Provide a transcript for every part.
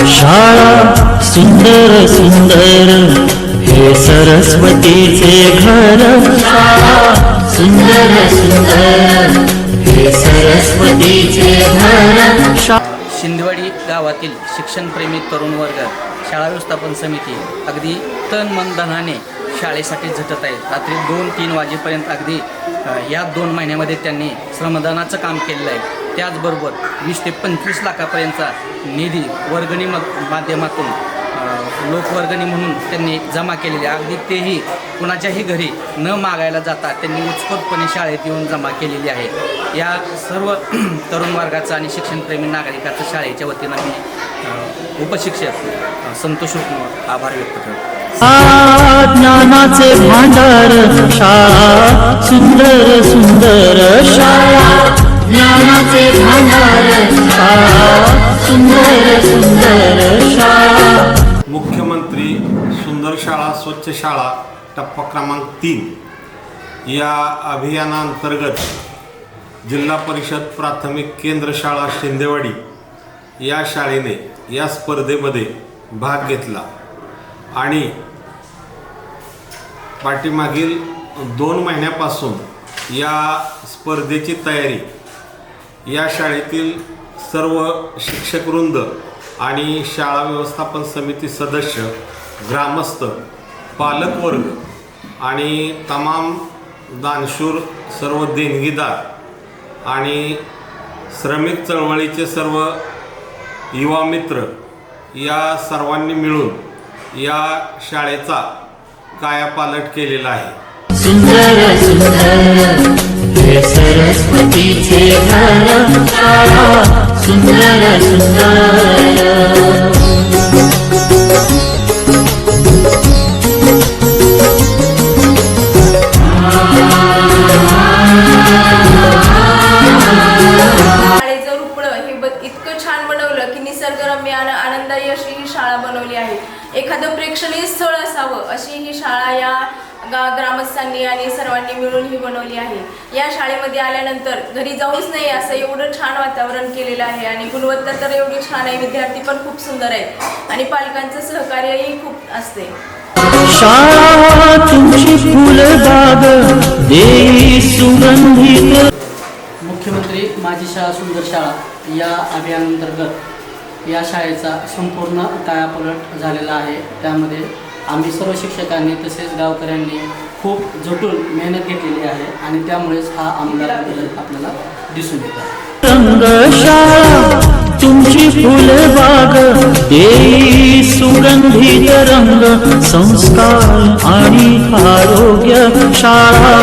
शाळा सुंदर सुंदर हे सरस्वतीचे घर। शाळा सुंदर सुंदर हे सरस्वतीचे घर। शिंदेवाडी गावातील शिक्षणप्रेमी तरुण वर्ग शाळा व्यवस्थापन समिती अगदी तन मन धनाने शाळेसाठी झटत आहेत। रात्री 2-3 वाजेपर्यंत अगदी या 2 महिन्यामध्ये त्यांनी श्रमदानाचं काम केलेलं आहे। त्याचबरोबर 20 ते 25 लाखापर्यंतचा निधी वर्गणी माध्यमातून लोकवर्गणी म्हणून त्यांनी जमा केलेली आहे। अगदी तेही कुणाच्याही घरी न मागायला जाता त्यांनी उत्स्फूर्तपणे शाळेत येऊन जमा केलेली आहे। या सर्व तरुण वर्गाचं आणि शिक्षणप्रेमी नागरिकाचं शाळेच्या वतीनं मी उपशिक्षक संतोष उपनवर आभार व्यक्त करतो। ज्ञानाचे भांडार शाळा सुंदर सुंदर शाळा ज्ञानाचे भांडार शाळा सुंदर सुंदर शाळा। मुख्यमंत्री सुंदर शाळा स्वच्छ शाळा टप्पा क्रमांक 3 या अभियानांतर्गत जिल्हा परिषद प्राथमिक केंद्र शाळा शिंदेवाडी या शाळेने या स्पर्धेमध्ये भाग घेतला आणि पाठीमागील 2 महिन्यापासून या स्पर्धेची तयारी या शाळेतील सर्व शिक्षकवृंद आणि शाळा व्यवस्थापन समिती सदस्य, ग्रामस्थ, पालकवर्ग आणि तमाम दानशूर सर्व देणगीदार आणि श्रमिक चळवळीचे सर्व युवा मित्र या सर्वांनी मिळून या शाळेचा कायापालट केलेला आहे। सुंदर सुंदर हे सरस्वतीचे घर शाळा सुंदर सुंदर। इतकं छान बनवलं की निसर्गरम्य आणि आनंददायी अशी ही शाळा बनवली आहे। एखादं प्रेक्षणीय स्थळ असावं अशी ही शाळा या ग्रामस्थांनी आणि सर्वांनी मिळून ही बनवली आहे। या शाळेमध्ये आल्यानंतर घरी जाऊच नाही असं एवढं छान वातावरण केलेलं आहे आणि गुणवत्ता तर एवढी छान आहे, विद्यार्थी पण खूप सुंदर आहेत आणि पालकांचं सहकार्यही खूप असते। शाळा तुमची फुलबाग देई सुगंधित। मुख्यमंत्री माझी शाळा सुंदर शाळा या अभियानांतर्गत या शाळेचा संपूर्ण कायापालट झालेला आहे। त्यामध्ये आम्ही सर्व शिक्षकांनी तसेच गावकऱ्यांनी खूप झटून मेहनत घेतलेली आहे आणि त्यामुळेच हा आमदार आपल्याला दिसून येत आहे। रंग शाळा तुमची फुलबाग देई सुगंधित रंग संस्कार आणि आरोग्य शाळा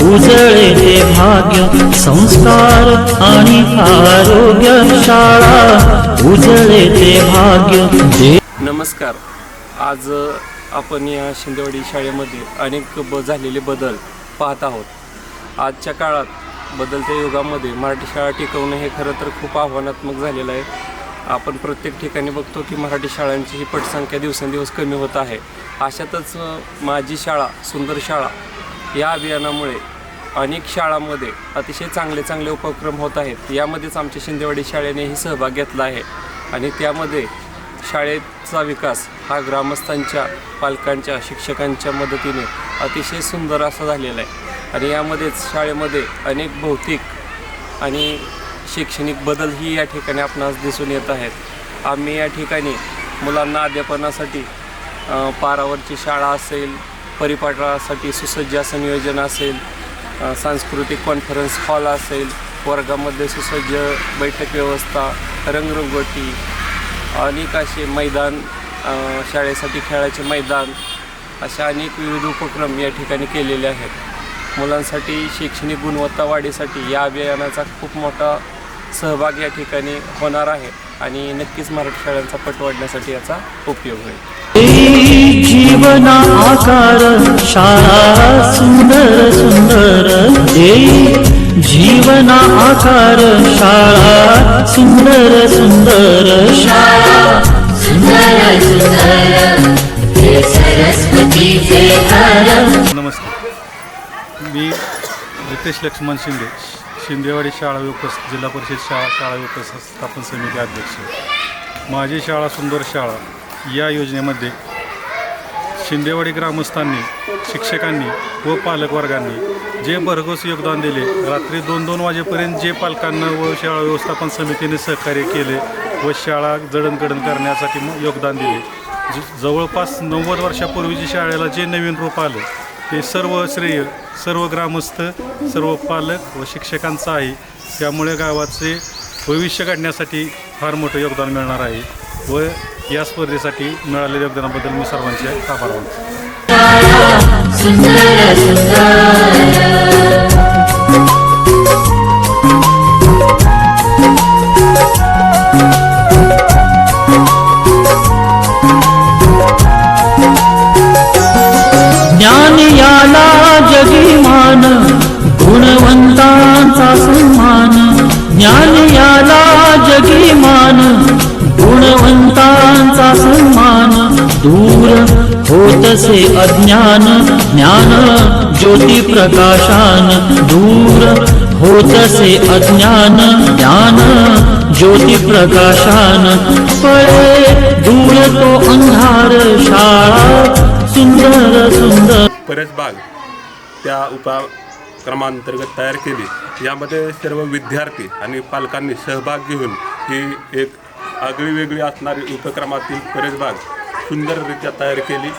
उजळे ते भाग्य संस्कार आणि आरोग्य शाळा उजळे ते भाग्य। नमस्कार, आज आपण या शिंदेवाडी शाळेमध्ये अनेक झालेले बदल पाहत आहोत। आजच्या काळात बदलत्या युगामध्ये मराठी शाळा टिकवणं हे खरं तर खूप आव्हानात्मक झालेलं आहे। आपण प्रत्येक ठिकाणी बघतो की मराठी शाळांची ही पटसंख्या दिवसेंदिवस कमी होत आहे। अशातच माझी शाळा सुंदर शाळा या अभियानामुळे अनेक शाळांमध्ये अतिशय चांगले चांगले उपक्रम होत आहेत। यामध्येच आमच्या शिंदेवाडी शाळेनेही सहभाग घेतला आहे आणि त्यामध्ये शाळेचा विकास हा ग्रामस्थांच्या, पालकांच्या, शिक्षकांच्या मदतीने अतिशय सुंदर असा झालेला आहे आणि यामध्येच शाळेमध्ये अनेक भौतिक आणि शैक्षणिक बदलही या ठिकाणी आपणास दिसून येत आहेत। आम्ही या ठिकाणी मुलांना अध्यापनासाठी पारावरची शाळा असेल, परिपाठासाठी सुसज्ज असं नियोजन असेल, सांस्कृतिक कॉन्फरन्स हॉल असेल, वर्गामध्ये सुसज्ज बैठक व्यवस्था, रंगरंगोटी, अनेक असे मैदान, शाळेसाठी खेळाचे मैदान, अशा अनेक विविध उपक्रम या ठिकाणी केलेले आहेत। मुलांसाठी शैक्षणिक गुणवत्ता वाढीसाठी या अभियानाचा खूप मोठा सहभाग या ठिकाणी होणार आहे आणि नक्कीच मराठी शाळांचा पट वाढण्यासाठी याचा उपयोग होईल। जीवना आकार शाळा सुंदर सुंदर जीवना आकार शाळा सुंदर सुंदर शाळा सुंदर सुंदर हे सरस्वतीचे घर। नमस्कार, मी रितेश लक्ष्मण शिंदे, शिंदेवाडी शाळा विकास जिल्हा परिषद शाळा विकास स्थापन समिती अध्यक्ष। माझी शाळा सुंदर शाळा या योजनेमध्ये शिंदेवाडी ग्रामस्थांनी, शिक्षकांनी व पालकवर्गांनी जे भरघोस योगदान दिले, रात्री 2-2 वाजेपर्यंत जे पालकांना व शाळा व्यवस्थापन समितीने सहकार्य केले व शाळा जडणघडण करण्यासाठी योगदान दिले. जवळपास 90 वर्षापूर्वीची शाळेला जे नवीन रूप आलं ते सर्व श्रेय सर्व ग्रामस्थ, सर्व पालक व शिक्षकांचं आहे. त्यामुळे गावाचे भविष्य घडण्यासाठी फार मोठं योगदान मिळणार आहे व या स्पर्धेसाठी मिळालेल्या योगदानाबद्दल मी सर्वांचे आभार मानतो. सुंदर सुंदर ज्ञान याला जगीमान, गुणवंतांचा सन्मान. ज्ञान याला जगीमान, गुणवंतांचा सन्मान. दूर होतसे अज्ञान, ज्ञान ज्योती प्रकाशान. दूर होतसे अज्ञान, ज्ञान ज्योती प्रकाशान. पळे दूर तो अंधार, शाळा सुंदर सुंदर. परसबाग त्या उपक्रमांतर्गत तयार केली. यामध्ये सर्व विद्यार्थी आणि पालकांनी सहभाग घेऊन ही एक आगळीवेगळी असणारी उपक्रमातील परसबाग सुंदररित्या तयार केली.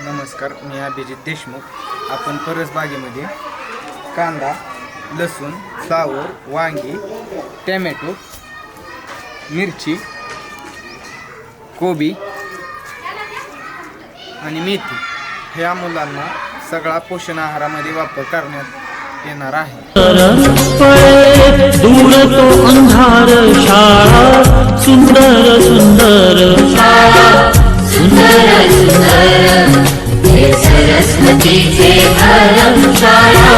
नमस्कार, मी अभिजित देशमुख. आपण परसबागेमध्ये कांदा, लसूण, फ्लावर, वांगी, टॅमॅटो, मिरची, कोबी आणि मेथी ह्या मुलांना सगळा पोषण आहारामध्ये वापर करण्यात येणार आहे. पळे दूर तो अंधार, शाळा सुंदर सुंदर. शाळा सुंदर सुंदर, हे सरस्वतीचे घर. शाळा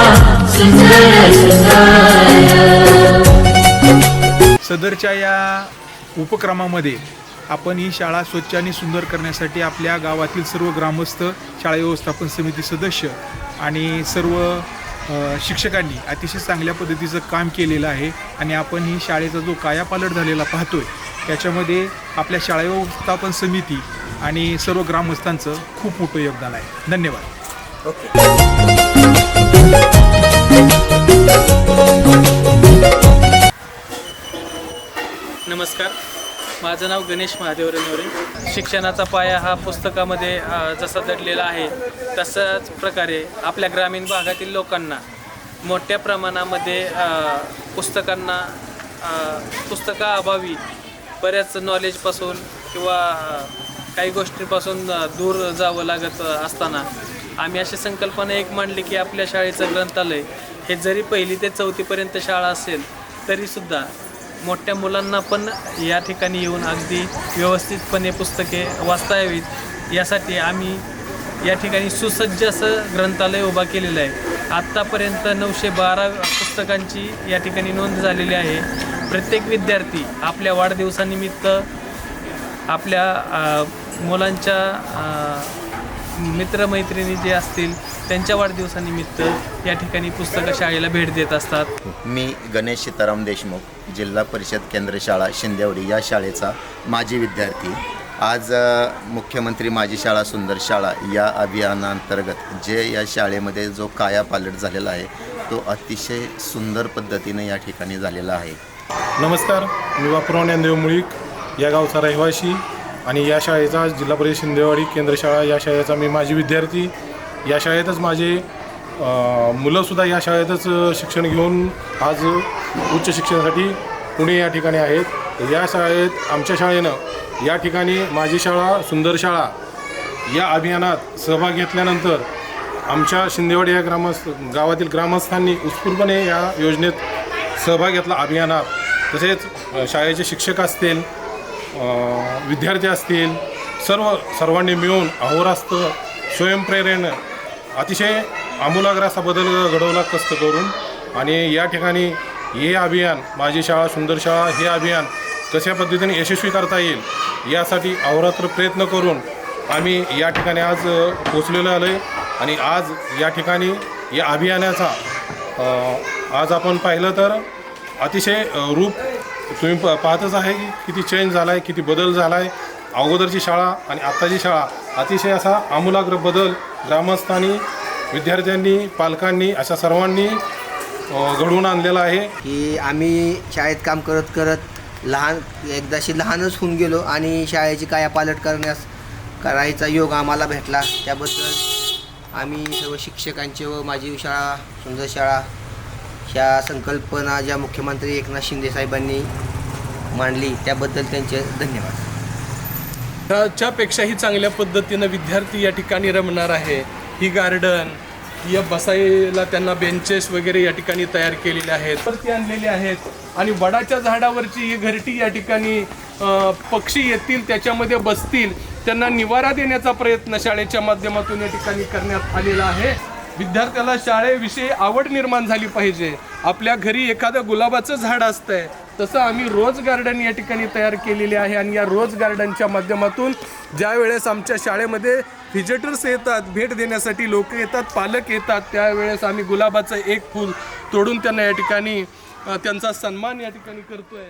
सुंदर सुंदर. सदरच्या या उपक्रमामध्ये आपण ही शाळा स्वच्छ आणि सुंदर करण्यासाठी आपल्या गावातील सर्व ग्रामस्थ, शाळा व्यवस्थापन समिती सदस्य आणि सर्व शिक्षकांनी अतिशय चांगल्या पद्धतीचं काम केलेलं आहे. आणि आपण ही शाळेचा जो कायापालट झालेला पाहतोय त्याच्यामध्ये आपल्या शाळा व्यवस्थापन समिती आणि सर्व ग्रामस्थांचं खूप मोठं योगदान आहे. धन्यवाद. नमस्कार, माझं नाव गणेश महादेव रणवरे. शिक्षणाचा पाया हा पुस्तकामध्ये जसा दडलेला आहे तशाच प्रकारे आपल्या ग्रामीण भागातील लोकांना मोठ्या प्रमाणामध्ये पुस्तकाअभावी बऱ्याच नॉलेजपासून किंवा काही गोष्टींपासून दूर जावं लागत असताना आम्ही अशी संकल्पना एक मांडली की आपल्या शाळेचं ग्रंथालय हे जरी 1ली ते 4थीपर्यंत शाळा असेल तरीसुद्धा मोठ्या मुलांना पण या ठिकाणी येऊन अगदी व्यवस्थितपणे पुस्तके वाचता यावीत यासाठी आम्ही या ठिकाणी सुसज्ज असं ग्रंथालय उभा केलेलं आहे. आत्तापर्यंत 912 पुस्तकांची या ठिकाणी नोंद झालेली आहे. प्रत्येक विद्यार्थी आपल्या वाढदिवसानिमित्त, आपल्या मुलांच्या मित्रमैत्रिणी जे असतील त्यांच्या वाढदिवसानिमित्त या ठिकाणी पुस्तकं शाळेला भेट देत असतात. मी गणेश सीताराम देशमुख, जिल्हा परिषद केंद्र शाळा शिंदेवाडी या शाळेचा माजी विद्यार्थी. आज मुख्यमंत्री माझी शाळा सुंदर शाळा या अभियानांतर्गत जे या शाळेमध्ये जो कायापालट झालेला आहे तो अतिशय सुंदर पद्धतीने या ठिकाणी झालेला आहे. नमस्कार, मी बापूराव ज्ञानदेव मुळीक या गावचा रहिवासी आणि या शाळेचा जिल्हा परिषद शिंदेवाडी केंद्र शाळा या शाळेचा मी माजी विद्यार्थी. या शाळेतच माझे मुलंसुद्धा या शाळेतच शिक्षण घेऊन आज उच्च शिक्षणासाठी पुणे या ठिकाणी आहेत. या शाळेत आमच्या शाळेनं या ठिकाणी माझी शाळा सुंदर शाळा या अभियानात सहभाग घेतल्यानंतर आमच्या शिंदेवाडी या गावातील ग्रामस्थांनी उत्स्फूर्तपणे या योजनेत सहभाग घेतला अभियानात. तसेच शाळेचे शिक्षक असतील, विद्यार्थी असतील, सर्वांनी मिळून अहोरात्र स्वयंप्रेरणेनं अतिशय आमूलाग्र असा बदल घडवला कष्ट करून. आणि या ठिकाणी हे अभियान माझी शाळा सुंदर शाळा हे अभियान कशा पद्धतीने यशस्वी करता येईल यासाठी अहोरात्र प्रयत्न करून आम्ही या ठिकाणी आज पोचलेलो आलो आहे. आणि आज या ठिकाणी या अभियानाचा आज आपण पाहिलं तर अतिशय रूप तुम्ही पाहतच आहे की किती चेंज झाला आहे, किती बदल झाला आहे. अगोदरची शाळा आणि आत्ताची शाळा अतिशय असा आमूलाग्र बदल ग्रामस्थांनी, विद्यार्थ्यांनी, पालकांनी अशा सर्वांनी घडवून आणलेला आहे. की आम्ही शाळेत काम करत करत एकदाशी लहानच होऊन गेलो आणि शाळेची कायापालट करायचा योग आम्हाला भेटला. त्याबद्दल आम्ही सर्व शिक्षकांचे व माझी शाळा सुंदर शाळा ह्या संकल्पना ज्या मुख्यमंत्री एकनाथ शिंदे साहेबांनी मांडली त्याबद्दल त्यांचे धन्यवाद. त्याच्यापेक्षाही चांगल्या पद्धतीनं विद्यार्थी या ठिकाणी रमणार आहे. ही गार्डन, या बसायला त्यांना बेंचेस वगैरे या ठिकाणी तयार केलेले आहेत, वरती आणलेले आहेत. आणि वडाच्या झाडावरची ही घरटी या ठिकाणी पक्षी येतील त्याच्यामध्ये बसतील, त्यांना निवारा देण्याचा प्रयत्न शाळेच्या माध्यमातून या ठिकाणी करण्यात आलेला आहे. विद्यार्थ्याला शाळेविषयी आवड निर्माण झाली पाहिजे. आपल्या घरी एखादं गुलाबाचं झाड असतंय तसं आम्ही रोज गार्डन या ठिकाणी तयार केलेले आहे. आणि या रोज गार्डनच्या माध्यमातून ज्या वेळेस आमच्या शाळेमध्ये व्हिजिटर्स येतात, भेट देण्यासाठी लोक येतात, पालक येतात, त्यावेळेस आम्ही गुलाबाचं एक फूल तोडून त्यांना या ठिकाणी त्यांचा सन्मान या ठिकाणी करतोय.